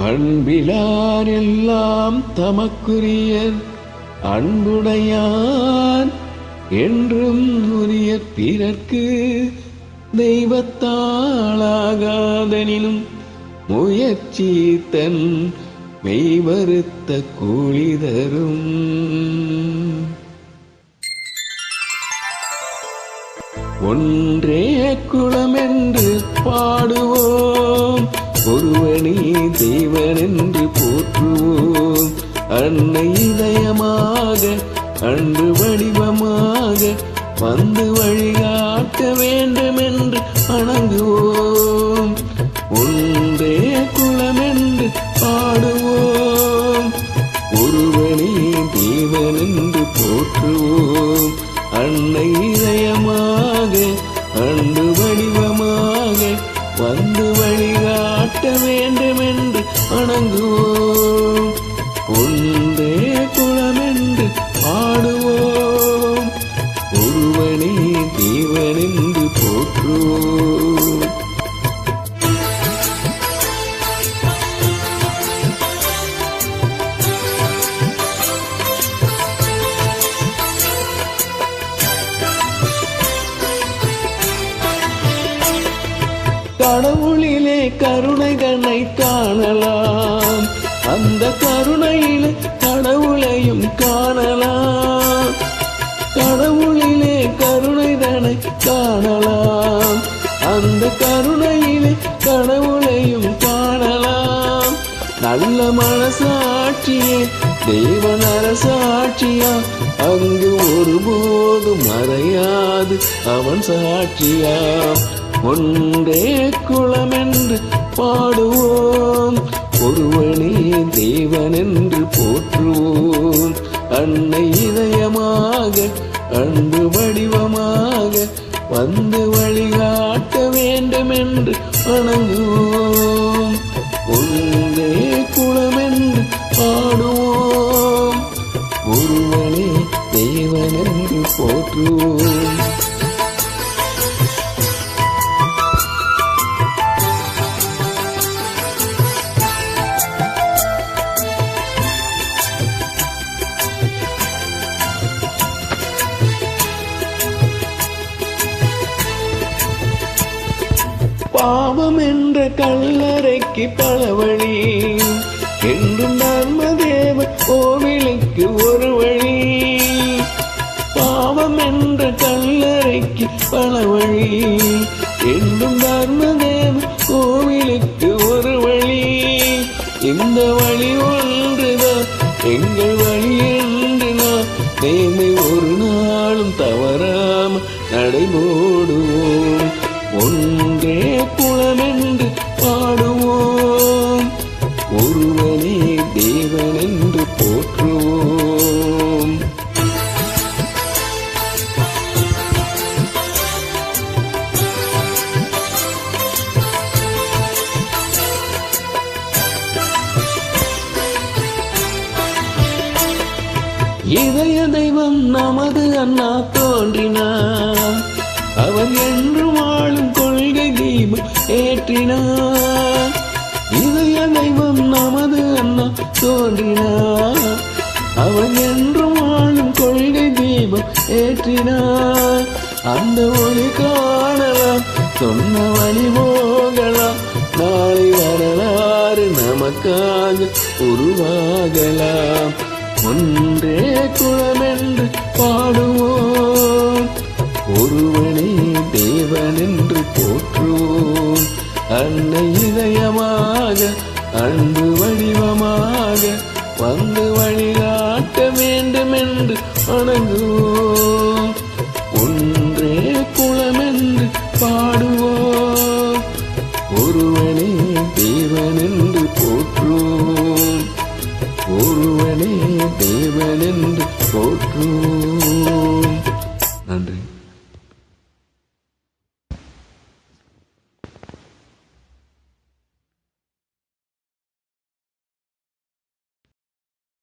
அன்பிலார் எல்லாம் தமக்குரியர் அன்புடையான் என்றும் உரிய பிறர்க்கு தெய்வத்தாளாகாதனினும் முயற்சி தன் மெய்வருத்த கூலி தரும். ஒன்றே குலமென்று பாடுவோம், ஒருவனே தேவனென்று போற்றுவோம். அன்னை இதயமாக அன்று வடிவமாக வந்து வழிகாட்ட வேண்டுமென்று வணங்குவோம். ஒன்றே குலமென்று பாடுவோம், ஒருவனே தேவனென்று போற்றுவோம். அன்னை இதயமாக அன்று வடிவமாக வந்து வழிகாட்ட வேண்டுமென்று வணங்குவோம். ஒன்றே குலமென்று பாடுவோம், ஒருவனே தேவனென்று போற்றுவோம். கடவுளிலே கருணை கண்ணை காணலாம், அந்த கருணையிலே கடவுளையும் காணலாம். கடவுளிலே கருணை தன்னை காணலாம், அந்த கருணையிலே கடவுளையும் காணலாம். நல்ல மனசாட்சியே தேவன் அரசாட்சியா, அங்கு ஒருபோதும் மறையாது அவன் சாட்சியா. ஒன்றே குலமென்று பாடுவோம், ஒருவனே தேவனென்று போற்றுவோம். அன்னை இதயமாக அன்பு வடிவமாக வந்து வழிகாட்ட வேண்டுமென்று வணங்குவோம். ஒன்றே குலமென்று பாடுவோம், ஒருவனே தேவனென்று போற்றுவோம். பாவம் என்ற கல்லறைக்கு பல வழி, என்றும் தர்மதேவ கோவிலுக்கு ஒரு வழி. பாவம் என்ற கல்லறைக்கு பல வழி, என்றும் தர்மதேவ கோவிலுக்கு ஒரு வழி. இந்த வழி ஒன்றுதான் எங்கள் வழி என்று நான் நேர்மை ஒரு நாளும் தவறாமல் நடைபோடுவோம். ஒன்றே குலமென்று பாடுவோம், ஒருவனே தேவனென்று போற்றுவோம். இதய தெய்வம் நமது அண்ணா தோன்றினார், அவர் என்று வாழும் கொள்கை தீபம் ஏற்றினார். இதய தெய்வம் நமது அண்ணா தோன்றினார், அவர் என்று வாழும் கொள்கை தீபம் ஏற்றினார். அந்த ஒளி காணலாம், சொன்ன வழி போகலாம், நாளை வரலாறு நமக்காக உருவாகலாம். ஒன்றே குலமென்று பாடுவோம், ஒருவனே தேவனென்று போற்றுவோம். அன்னை இதயமாக அன்பு வடிவமாக வந்து வழிகாட்ட வேண்டுமென்று வணங்குவோம். ஒன்றே குலமென்று பாடுவோம், ஒருவனே தேவனென்று போற்றுவோம். ஒருவனே தேவனென்று போற்றுவோம்.